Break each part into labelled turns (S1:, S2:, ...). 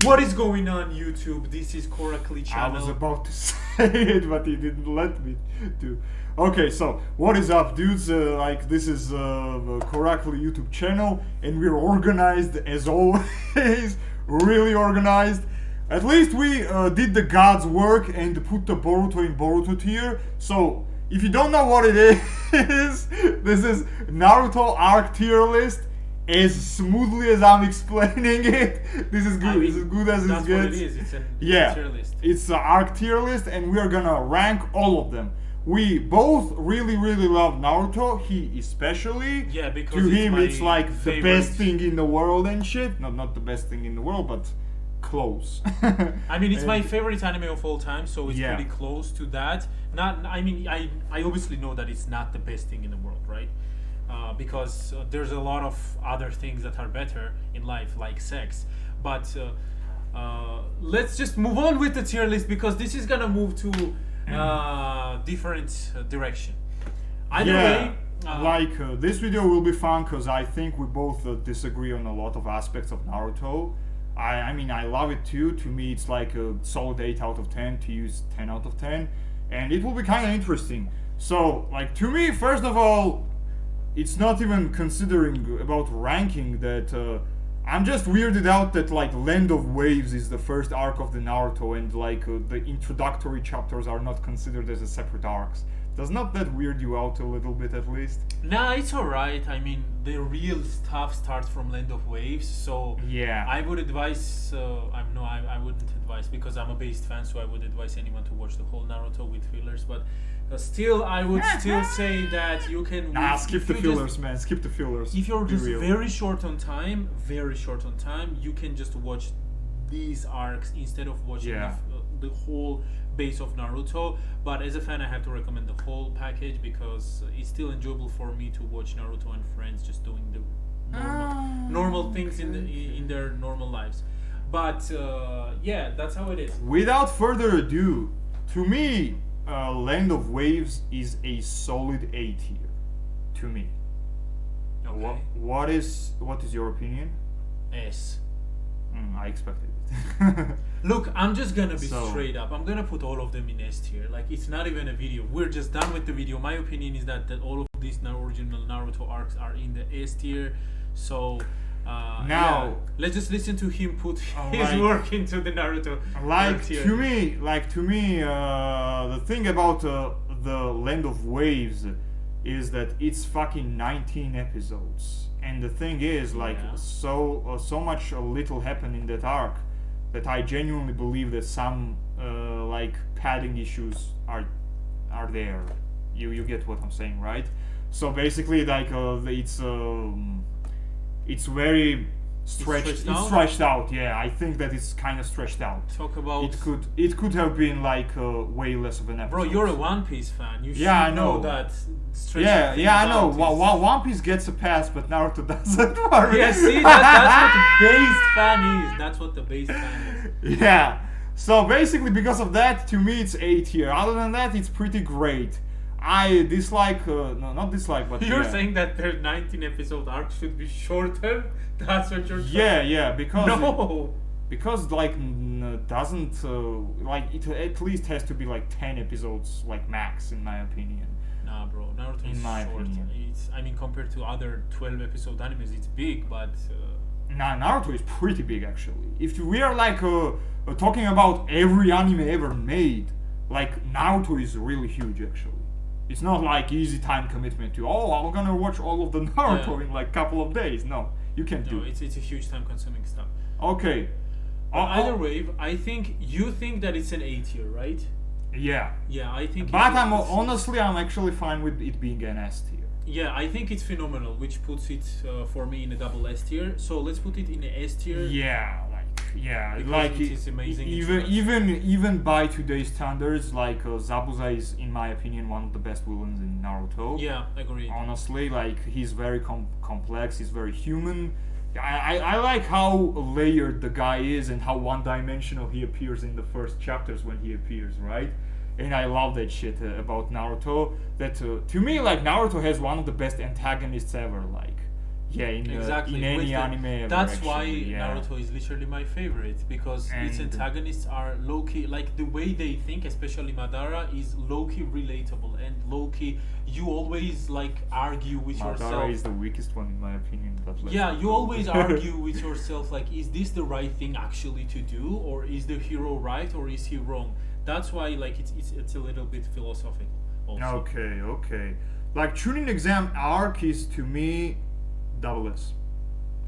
S1: What is going on, YouTube? This is Correctly
S2: I
S1: channel.
S2: was about to say it, but he didn't let me to. Okay, so what is up, dudes? This is the Correctly YouTube channel, and we're organized as always, really organized. At least we did the God's work and put the Boruto in Boruto tier. So if you don't know what it is, this is Naruto arc tier list. As smoothly as I'm explaining it, this is good. This is good as it gets.
S1: That's what it is. It's a tier list.
S2: It's an arc tier list, and we are gonna rank all of them. We both really love Naruto. He especially.
S1: Yeah, because
S2: to him it's like
S1: favorite.
S2: the best thing in the world and shit. Not the best thing in the world, but close.
S1: I mean, it's my favorite anime of all time, so it's
S2: Yeah.
S1: pretty close to that. I obviously know that it's not the best thing in the world, right? Because there's a lot of other things that are better in life, like sex. But let's just move on with the tier list, because this is gonna move to different direction. Either way,
S2: this video will be fun because I think we both disagree on a lot of aspects of Naruto. I mean, I love it too. To me, it's like a solid 8 out of 10. To you, it's 10 out of 10. And it will be kind of interesting. So, like, to me, first of all, it's not even considering about ranking that I'm just weirded out that like Land of Waves is the first arc of the Naruto, and like the introductory chapters are not considered as a separate arcs. Does not that weird you out a little bit at least?
S1: nah, it's alright. I mean, the real stuff starts from Land of Waves, so
S2: Yeah.
S1: I would advise. I wouldn't advise, because I'm a based fan, so I would advise anyone to watch the whole Naruto with fillers. But still, I would still say that you can.
S2: Skip the fillers, man. Skip the fillers.
S1: If you're
S2: Be
S1: just
S2: real.
S1: very short on time, you can just watch these arcs instead of watching
S2: Yeah.
S1: the whole base of Naruto. But as a fan, I have to recommend the whole package, because it's still enjoyable for me to watch Naruto and friends just doing the normal things in their normal lives. But yeah, that's how it is.
S2: Without further ado, to me, Land of Waves is a solid A tier. To me.
S1: Okay.
S2: What is your opinion?
S1: S.
S2: I expected it.
S1: Look, I'm just gonna be
S2: So-
S1: straight up. I'm gonna put all of them in S tier. Like, it's not even a video. We're just done with the video. My opinion is that all of these original Naruto arcs are in the S tier. So
S2: Now-
S1: yeah, let's just listen to him put his work into the Naruto arc tier.
S2: To me, the thing about the Land of Waves is that it's fucking 19 episodes, and the thing is, like,
S1: Yeah.
S2: so much little happened in that arc that I genuinely believe that some like padding issues are there. You get what I'm saying, right? So basically, like, it's very stretched.
S1: stretched
S2: It's
S1: out?
S2: stretched out. Yeah, I think that it's kind of stretched out.
S1: Talk about
S2: It could have been like way less of an episode.
S1: bro. You're a One Piece fan. You should
S2: Yeah, I
S1: know
S2: know.
S1: that. stretching
S2: Yeah,
S1: things
S2: I know.
S1: out is-
S2: One Piece gets a pass, but Naruto doesn't. Worry.
S1: Yeah, see, that's what the based fan is. That's what the based fan is.
S2: Yeah. So basically, because of that, to me, it's A tier. Other than that, it's pretty great. I dislike, not dislike, but
S1: You're
S2: yeah.
S1: saying that their 19 episode arc should be shorter? That's what you're
S2: Yeah, because
S1: No.
S2: because like doesn't like it at least has to be like 10 episodes like max, in my opinion.
S1: Nah, bro. Naruto
S2: In
S1: is
S2: my
S1: short.
S2: opinion.
S1: Compared to other 12 episode animes, it's big, but
S2: Naruto is pretty big actually. If we are like talking about every anime ever made, like Naruto is really huge actually. It's not like easy time commitment to I'm gonna watch all of the Naruto
S1: Yeah.
S2: in like couple of days. No, you can't
S1: no,
S2: do it.
S1: it's a huge time consuming stuff.
S2: Okay.
S1: But either way, I think you think that it's an A tier, right?
S2: Yeah.
S1: Yeah, I think.
S2: But
S1: it's-
S2: I'm actually fine with it being an S tier.
S1: Yeah, I think it's phenomenal, which puts it for me in a double S tier. So let's put it in a S tier. Because
S2: like
S1: it is amazing introduction.
S2: even by today's standards, like Zabuza is, in my opinion, one of the best villains in Naruto.
S1: Yeah, agreed.
S2: Honestly, like, he's very complex, he's very human. I like how layered the guy is and how one-dimensional he appears in the first chapters when he appears, right? And I love that shit about Naruto. That to me, like, Naruto has one of the best antagonists ever. Like, yeah,
S1: Exactly.
S2: in any anime ever,
S1: That's
S2: actually,
S1: why
S2: yeah.
S1: Naruto is literally my favorite, because its
S2: And
S1: antagonists are low key. Like the way they think, especially Madara, is low key relatable and low key. You always like argue with
S2: Madara
S1: yourself.
S2: is the weakest one in my opinion. But let's
S1: Yeah,
S2: not
S1: you
S2: go.
S1: always argue with yourself, like, is this the right thing actually to do, or is the hero right, or is he wrong? That's why, like, it's a little bit philosophical. Also,
S2: Okay, okay. Like Chunin exam arc is to me double S.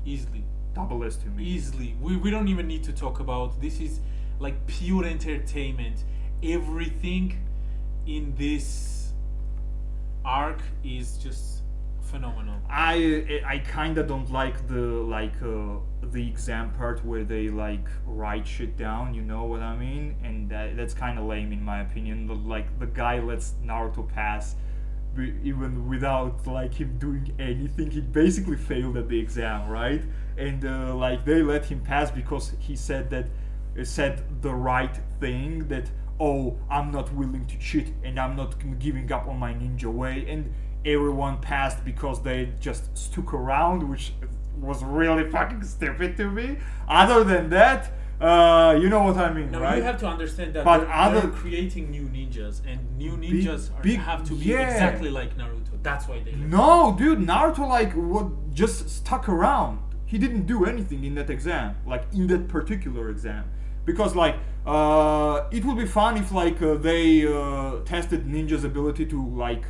S1: easily.
S2: Double S to me.
S1: Easily, we don't even need to talk about this. Is like pure entertainment. Everything in this arc is just phenomenal.
S2: I kind of don't like the exam part where they like write shit down. You know what I mean? And that's kind of lame in my opinion. Like the guy lets Naruto pass, even without like him doing anything. He basically failed at the exam, right? And like they let him pass because he said that said the right thing, that oh, I'm not willing to cheat and I'm not giving up on my ninja way, and everyone passed because they just stuck around, which was really fucking stupid to me. Other than that, you know what I mean,
S1: Now
S2: right?
S1: you have to understand that
S2: But
S1: they're
S2: other-
S1: creating new ninjas, and new ninjas have to be
S2: yeah.
S1: exactly like Naruto. That's why they.
S2: No, dude, Naruto like what just stuck around. He didn't do anything in that exam, like in that particular exam, because like it would be fun if like they tested ninja's ability to like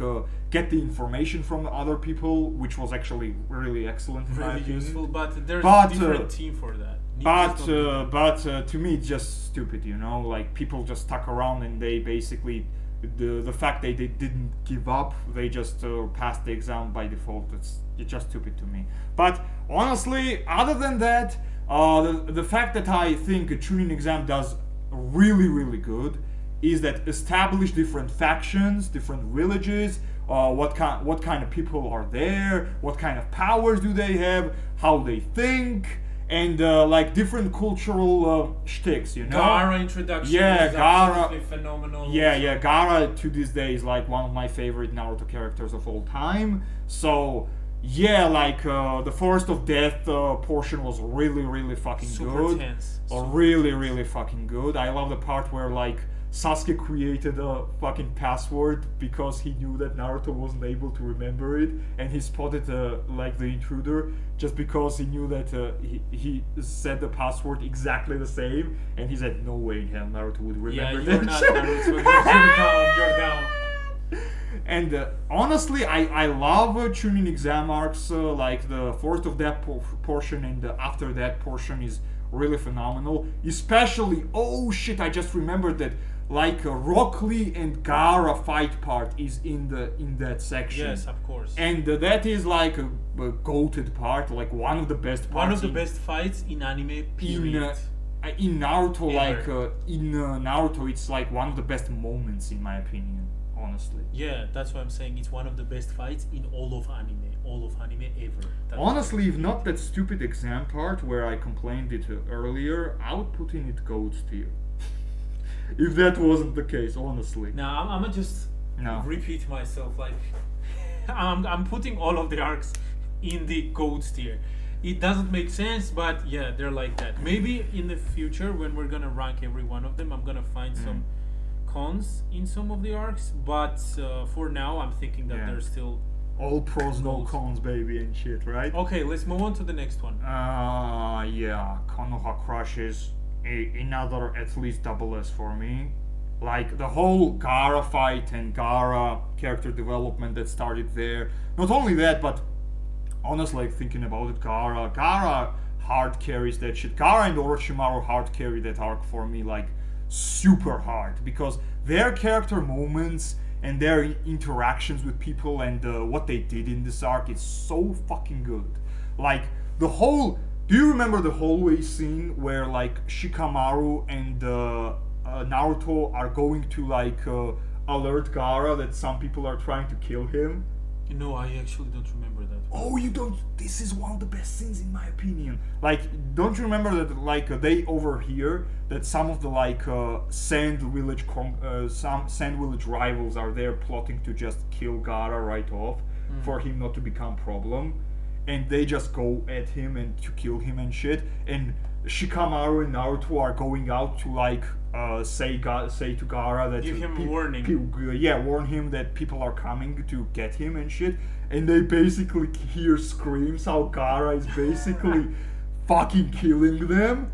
S2: get the information from other people, which was actually really excellent. In my
S1: Really
S2: opinion.
S1: useful, but there's
S2: But,
S1: a different team for that.
S2: But
S1: Ninjas don't do that.
S2: to me it's just stupid, you know. Like people just stuck around and they basically the fact that they didn't give up, they just passed the exam by default. It's just stupid to me. But honestly, other than that, the fact that I think a Chunin exam does really good is that establish different factions, different villages. What kind of people are there? What kind of powers do they have? How they think? And like different cultural shticks, you know.
S1: Gaara introduction
S2: Yeah,
S1: is
S2: Gaara-
S1: absolutely phenomenal.
S2: Yeah, Gaara to this day is like one of my favorite Naruto characters of all time. So yeah, like the Forest of Death portion was really fucking
S1: Super
S2: good.
S1: tense.
S2: Really fucking good. I love the part where like Sasuke created a fucking password because he knew that Naruto wasn't able to remember it, and he spotted like the intruder just because he knew that he said the password exactly the same, and he said, "No way in hell Naruto would
S1: Yeah,
S2: remember
S1: you're
S2: that."
S1: not Naruto. You're down. You're down.
S2: And honestly, I love Chunin exam arcs, like the Forest of Death portion and the After That portion is really phenomenal. Especially, oh shit, I just remembered that like Rock Lee and Gaara fight part is in that section.
S1: Yes, of course.
S2: And that is like a goated part, like one of the best parts.
S1: One of the best fights in anime. Period.
S2: In Naruto,
S1: Ever.
S2: like in Naruto, it's like one of the best moments in my opinion. Honestly.
S1: Yeah, that's why I'm saying it's one of the best fights in all of anime ever. That's
S2: Honestly, if not that stupid exam part where I complained it earlier, I would put in it goats tier. If that wasn't the case, honestly.
S1: Now I'm gonna just
S2: No.
S1: repeat myself. Like I'm putting all of the arcs in the gold tier. It doesn't make sense, but yeah, they're like that. Maybe in the future, when we're gonna rank every one of them, I'm gonna find some cons in some of the arcs. But for now, I'm thinking that
S2: Yeah.
S1: they're still
S2: All pros, no
S1: Goals.
S2: cons, baby, and shit, right?
S1: okay. Let's move on to the next one.
S2: Yeah, Konoha Crush is another at least double S for me. Like the whole Gaara fight and Gaara character development that started there. Not only that, but honestly, like, thinking about it, Gaara hard carries that shit. Gaara and Orochimaru hard carry that arc for me, like super hard, because their character moments and their interactions with people and what they did in this arc is so fucking good. Like the whole. Do you remember the hallway scene where like Shikamaru and Naruto are going to like alert Gaara that some people are trying to kill him?
S1: No, I actually don't remember that.
S2: Oh, you don't? This is one of the best scenes in my opinion. Like, don't you remember that like they overhear that some of the like some Sand Village rivals are there plotting to just kill Gaara right off for him not to become problem, and they just go at him and to kill him and shit. And Shikamaru and Naruto are going out to like say to Gaara that
S1: Give him warning.
S2: Warn him that people are coming to get him and shit. And they basically hear screams how Gaara is basically fucking killing them.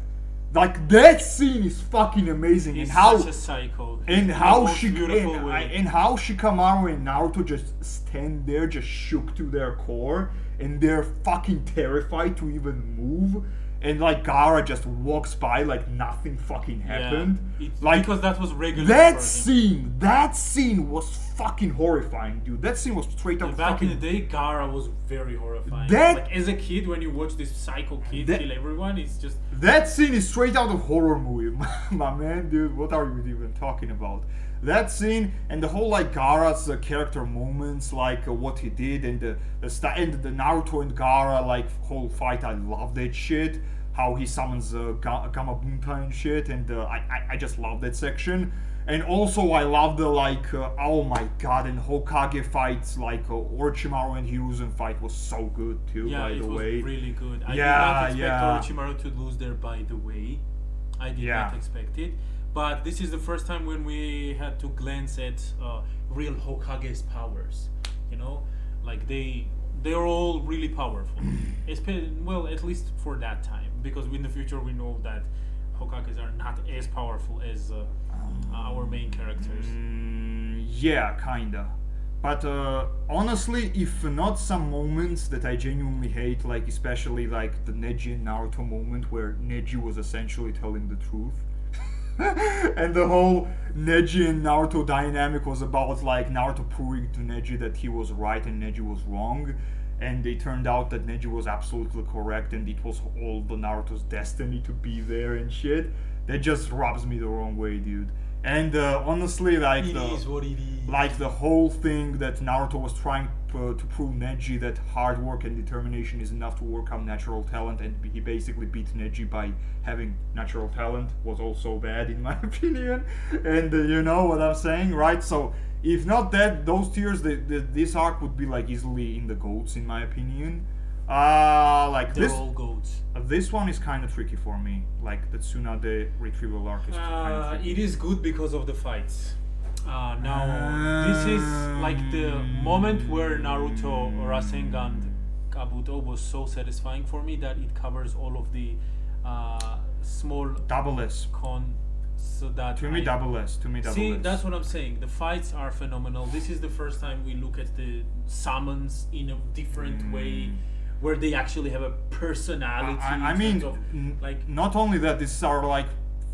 S2: Like that scene is fucking amazing.
S1: He's
S2: and how
S1: such a psycho.
S2: and how
S1: And
S2: how Shikamaru and Naruto just stand there, just shook to their core, and they're fucking terrified to even move. And like Gaara just walks by like nothing fucking happened. Like
S1: because that was regular.
S2: That scene was fucking horrifying, dude. That scene was straight up.
S1: Back
S2: fucking...
S1: in the day, Gaara was very horrifying.
S2: That...
S1: like as a kid, when you watch this psycho kid kill everyone, it's just
S2: that scene is straight out of horror movie, my man, dude. What are you even talking about? That scene and the whole like Gaara's character moments, like what he did, and the Naruto and Gaara like whole fight. I love that shit. How he summons Gamabunta and shit, and I just love that section. And also I love the like oh my god, and Hokage fights like Orochimaru and Hiruzen fight was so good too.
S1: Yeah,
S2: by the way,
S1: it was really good. I did not expect Orochimaru to lose there. By the way, I did not expect it. But this is the first time when we had to glance at real Hokage's powers. You know, like they're all really powerful. Well, at least for that time, because in the future we know that Hokages are not as powerful as our main characters.
S2: Yeah, kinda. But honestly, if not some moments that I genuinely hate, like especially like the Neji and Naruto moment where Neji was essentially telling the truth. And the whole Neji and Naruto dynamic was about like Naruto proving to Neji that he was right and Neji was wrong, and it turned out that Neji was absolutely correct and it was all the Naruto's destiny to be there and shit. That just rubs me the wrong way, dude. And honestly, like
S1: it is what it is.
S2: Like the whole thing that Naruto was trying to prove Neji that hard work and determination is enough to overcome natural talent, and he basically beat Neji by having natural talent, was also bad in my opinion. And you know what I'm saying, right? So if not that, those tiers, this arc would be like easily in the GOATs in my opinion. Like
S1: they're
S2: this,
S1: all goats.
S2: This one is kind of tricky for me. Like the Tsunade retrieval arc is kind of tricky.
S1: It is good because of the fights. Now this is like the moment where Naruto Rasengan Kabuto was so satisfying for me that it covers all of the small
S2: double S.
S1: So that
S2: to me double S.
S1: See, that's what I'm saying. The fights are phenomenal. This is the first time we look at the summons in a different way, where they actually have a personality.
S2: I mean, like not only that, this is our like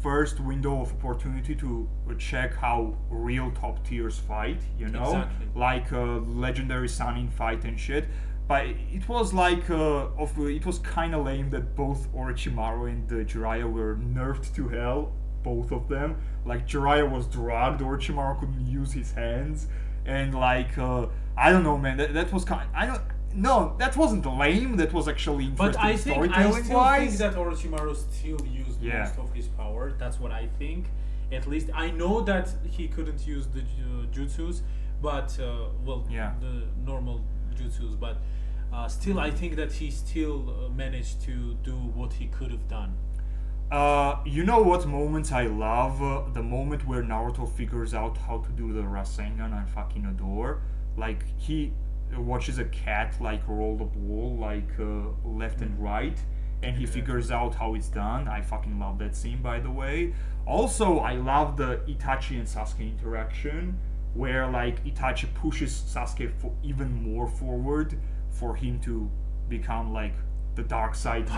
S2: first window of opportunity to check how real top tiers fight. You know,
S1: exactly.
S2: Like legendary Sanin fight and shit. But it was like it was kind of lame that both Orochimaru and Jiraiya were nerfed to hell. Both of them. Like Jiraiya was drugged, Orochimaru couldn't use his hands, and like I don't know, man. That was kind. No, that wasn't lame. That was actually interesting.
S1: But I still think that Orochimaru still used
S2: most
S1: of his power. That's what I think. At least I know that he couldn't use the jutsus, but the normal jutsus. But still, I think that he still managed to do what he could have done.
S2: You know what moments I love? The moment where Naruto figures out how to do the Rasengan I fucking adore. Like, he watches a cat, like, roll the ball, like, left and right, and he figures out how it's done. I fucking love that scene, by the way. Also, I love the Itachi and Sasuke interaction, where, like, Itachi pushes Sasuke even more forward for him to become, like, the dark side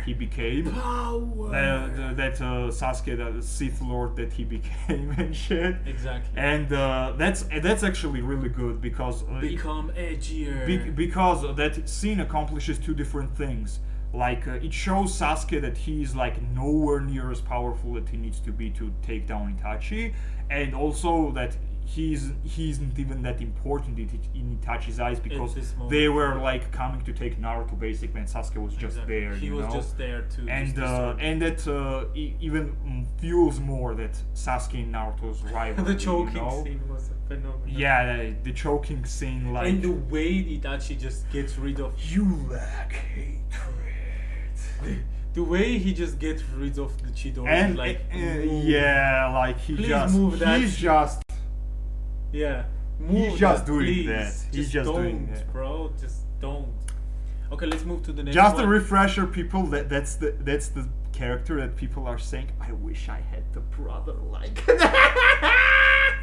S2: he became. That Sasuke, the Sith Lord that he became and shit.
S1: Exactly.
S2: And that's actually really good because
S1: become edgier.
S2: Because that scene accomplishes two different things. Like it shows Sasuke that he's like nowhere near as powerful that he needs to be to take down Itachi, and also that he isn't even that important in Itachi's eyes because
S1: this moment,
S2: they were like coming to take Naruto basically, and Sasuke was just
S1: exactly.
S2: there.
S1: He
S2: you
S1: was
S2: know?
S1: just there to
S2: And
S1: just destroy.
S2: and that even fuels more that Sasuke and Naruto's rivalry.
S1: The choking
S2: you know?
S1: scene was phenomenal.
S2: Yeah, the choking scene, like,
S1: and the way Itachi just gets rid of
S2: you lack hatred.
S1: the way he just gets rid of the Chidori,
S2: And
S1: like
S2: yeah, like
S1: Please move that.
S2: he's just
S1: yeah,
S2: He's
S1: move
S2: just
S1: that,
S2: doing
S1: please.
S2: that. He's just
S1: don't,
S2: doing that.
S1: bro. Just don't. Okay, let's move to the next
S2: just
S1: one.
S2: a refresher, people. That's the character that people are saying. I wish I had the brother like that.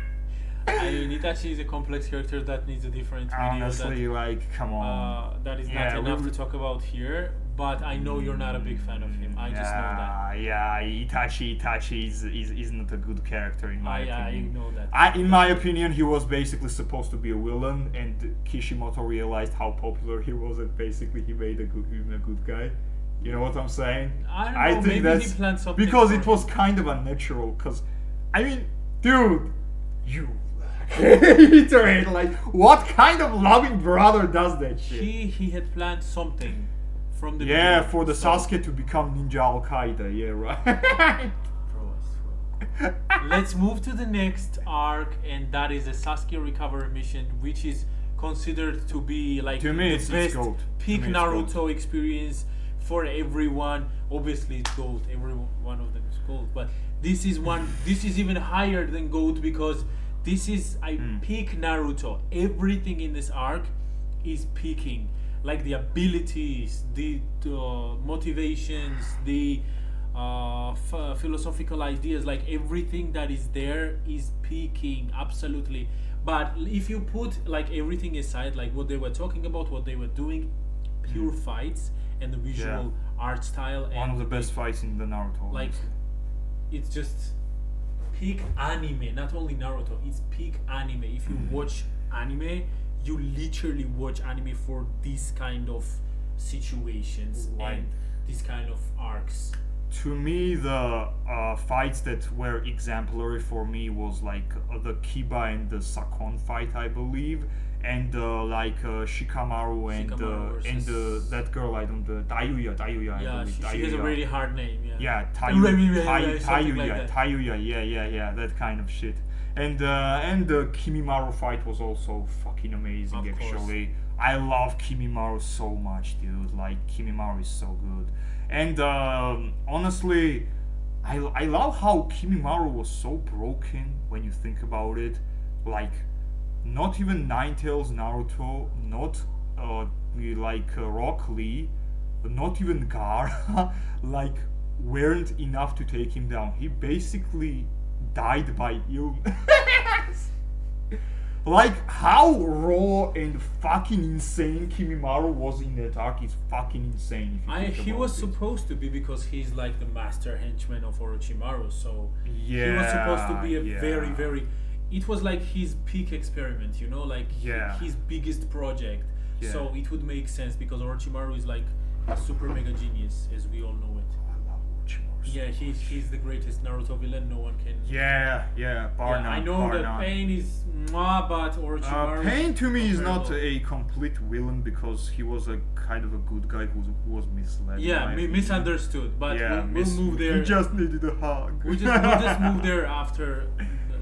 S1: I mean, Itachi is a complex character that needs a different video.
S2: Honestly, like, come on.
S1: That is
S2: Yeah,
S1: not enough
S2: we-
S1: to talk about here. But I know you're not a big fan of him. I just know that.
S2: Yeah, Itachi is not a good character in my
S1: I
S2: opinion.
S1: know that.
S2: In my opinion, he was basically supposed to be a villain, and Kishimoto realized how popular he was, and basically he made him a good guy. You know what I'm saying?
S1: I don't know,
S2: think
S1: maybe
S2: that's
S1: he planned something
S2: because
S1: for
S2: it was
S1: him.
S2: kind of unnatural. Cause I mean, dude, you hatred. Like, what kind of loving brother does that shit?
S1: He had planned something from the
S2: Yeah,
S1: beginning.
S2: for the
S1: So-
S2: Sasuke to become Ninja Al Qaeda. Yeah, right.
S1: Bro, I swear. Let's move to the next arc, and that is a Sasuke recovery mission, which is considered to be like
S2: To me,
S1: the
S2: it's
S1: best
S2: gold.
S1: peak
S2: To me, it's
S1: Naruto
S2: gold.
S1: experience for everyone. Obviously, it's gold. Every one of them is gold, but this is one. This is even higher than gold because this is peak Naruto. Everything in this arc is peaking. Like the abilities, the motivations, the philosophical ideas, like everything that is there is peaking absolutely. But if you put like everything aside, like what they were talking about, what they were doing, pure fights and the visual art style, and
S2: One of the best fights in the Naruto.
S1: like it's just peak anime. Not only Naruto, it's peak anime. If you watch anime, you literally watch anime for these kind of situations
S2: Right.
S1: and these kind of arcs.
S2: To me, the fights that were exemplary for me was like the Kiba and the Sakon fight, I believe, and Shikamaru and
S1: Shikamaru versus-
S2: that girl, I don't Tayuya, I
S1: Yeah,
S2: believe.
S1: she has a
S2: Tayuya.
S1: really hard name. Yeah.
S2: Yeah,
S1: Something like that.
S2: Tayuya, yeah, that kind of shit. And the Kimimaru fight was also fucking amazing.
S1: Of course.
S2: Actually, I love Kimimaru so much, dude. Like, Kimimaru is so good. And honestly, I love how Kimimaru was so broken when you think about it. Like, not even Ninetales Naruto, not Rock Lee, not even Gaara, like, weren't enough to take him down. He basically died by illness. Like, how raw and fucking insane Kimimaru was in that arc is fucking insane. If you think
S1: He
S2: about
S1: was
S2: it.
S1: supposed to be because he's like the master henchman of Orochimaru, so he was
S2: Yeah,
S1: supposed to be a
S2: yeah.
S1: very, very. It was like his peak experiment, you know, like
S2: Yeah.
S1: his biggest project.
S2: Yeah.
S1: So it would make sense because Orochimaru is like a super mega genius, as we all know it.
S2: I love Orochimaru so
S1: Yeah,
S2: much.
S1: he's the greatest Naruto villain. No one can.
S2: Yeah, bar
S1: Yeah,
S2: none,
S1: I know
S2: bar
S1: that
S2: none.
S1: Pain is mwah, but Orochimaru.
S2: Pain to me is not
S1: comparable.
S2: a complete villain because he was a kind of a good guy who was misled. in
S1: Yeah,
S2: my opinion.
S1: misunderstood, but
S2: Yeah,
S1: we'll move there.
S2: He just needed a hug.
S1: we'll just move there after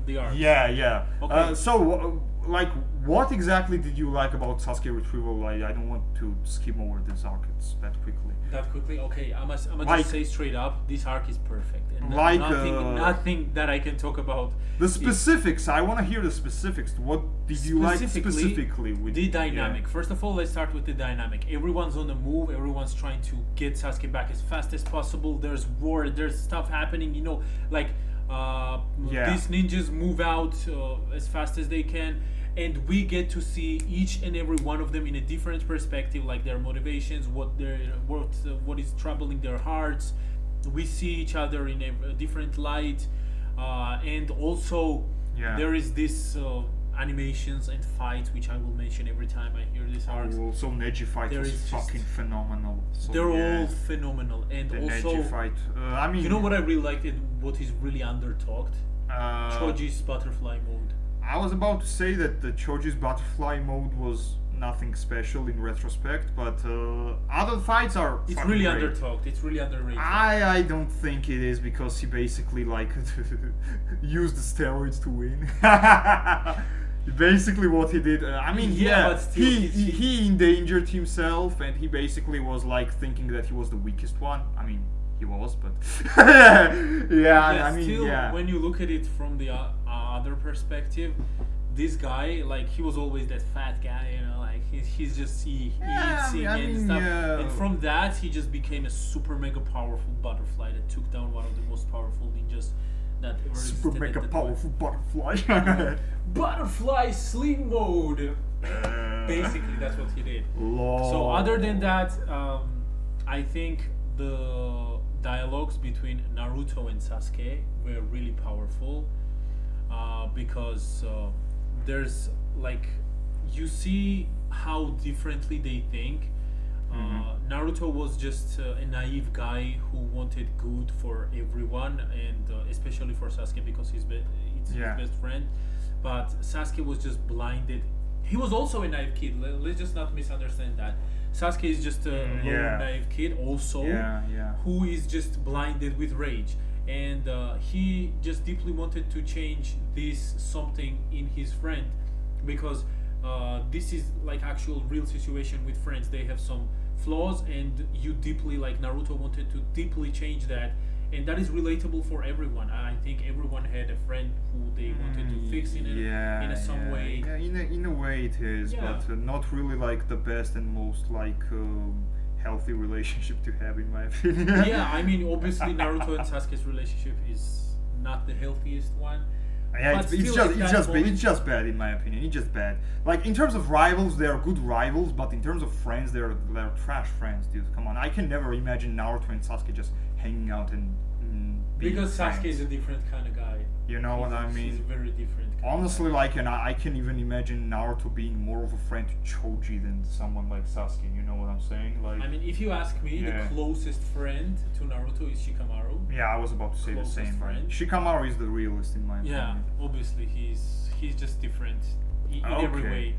S1: the arc.
S2: Yeah.
S1: Okay.
S2: Like, what exactly did you like about Sasuke retrieval? I don't want to skim over this arc that quickly.
S1: That quickly, okay. I'm gonna
S2: Like-
S1: just say straight up, this arc is perfect, and
S2: Like,
S1: nothing that I can talk about.
S2: The
S1: is
S2: specifics. I want to hear the specifics. What did you like specifically with
S1: the dynamic? First of all, let's start with the dynamic. Everyone's on the move. Everyone's trying to get Sasuke back as fast as possible. There's war. There's stuff happening. You know, like
S2: Yeah.
S1: these ninjas move out as fast as they can. And we get to see each and every one of them in a different perspective, like their motivations, what is troubling their hearts. We see each other in a different light, and also
S2: Yeah.
S1: there is this animations and fights, which I will mention every time I hear this arc.
S2: Also, Neji fight
S1: There
S2: was
S1: is just-
S2: fucking phenomenal. So,
S1: They're
S2: yeah,
S1: all phenomenal, and
S2: the
S1: also
S2: Neji fight. I mean,
S1: you know what I really liked and what is really under talked?
S2: Uh,
S1: Choji's butterfly mode.
S2: I was about to say that the Choji's butterfly mode was nothing special in retrospect, but other fights are.
S1: It's
S2: fucking
S1: really
S2: great.
S1: undertalked. It's really underrated.
S2: I don't think it is because he basically like used the steroids to win. Basically, what he did. I mean,
S1: Yeah, but still,
S2: he endangered himself, and he basically was like thinking that he was the weakest one. I mean, he was, but yeah. I mean,
S1: still,
S2: yeah.
S1: when you look at it from the other perspective, this guy, like, he was always that fat guy, you know, like he's just he
S2: Yeah,
S1: eating
S2: I
S1: and
S2: mean,
S1: stuff.
S2: yeah.
S1: And from that, he just became a super mega powerful butterfly that took down one of the most powerful ninjas that ever
S2: Super
S1: existed
S2: mega
S1: at the
S2: powerful butterfly.
S1: butterfly sleep mode. Basically, that's what he did.
S2: Lol.
S1: So other than that, I think the dialogues between Naruto and Sasuke were really powerful because there's like you see how differently they think. Naruto was just a naive guy who wanted good for everyone, and especially for Sasuke because it's
S2: Yeah.
S1: his best friend. But Sasuke was just blinded. He was also a naive kid. Let's just not misunderstand that. Sasuke is just a
S2: yeah.
S1: naive kid, also,
S2: Yeah.
S1: who is just blinded with rage, and he just deeply wanted to change this something in his friend because this is like actual real situation with friends. They have some flaws, and you deeply like Naruto wanted to deeply change that, and that is relatable for everyone. I think everyone had a friend who they wanted to fix in some way.
S2: Yeah, in a way it is,
S1: Yeah.
S2: but not really like the best and most like healthy relationship to have, in my opinion.
S1: Yeah, I mean, obviously Naruto and Sasuke's relationship is not the healthiest one.
S2: Yeah,
S1: But
S2: it's
S1: still,
S2: just
S1: at
S2: it's
S1: that
S2: just
S1: moment-
S2: it's just bad in my opinion. It's just bad. Like in terms of rivals, they are good rivals, but in terms of friends, they're trash friends, dude. Come on, I can never imagine Naruto and Sasuke just hanging out and being
S1: Because Sasuke
S2: friends.
S1: is a different kind of guy.
S2: You know what I
S1: He's
S2: mean?
S1: very different. kind of
S2: Honestly,
S1: guy.
S2: like, and I can even imagine Naruto being more of a friend to Choji than someone like Sasuke. You know what I'm saying? Like,
S1: I mean, if you ask me,
S2: Yeah.
S1: the closest friend to Naruto is Shikamaru.
S2: yeah, I was about to say the
S1: Closest
S2: same.
S1: friend.
S2: Shikamaru is the realist in my
S1: Yeah,
S2: opinion.
S1: obviously he's just different in every
S2: Okay.
S1: way.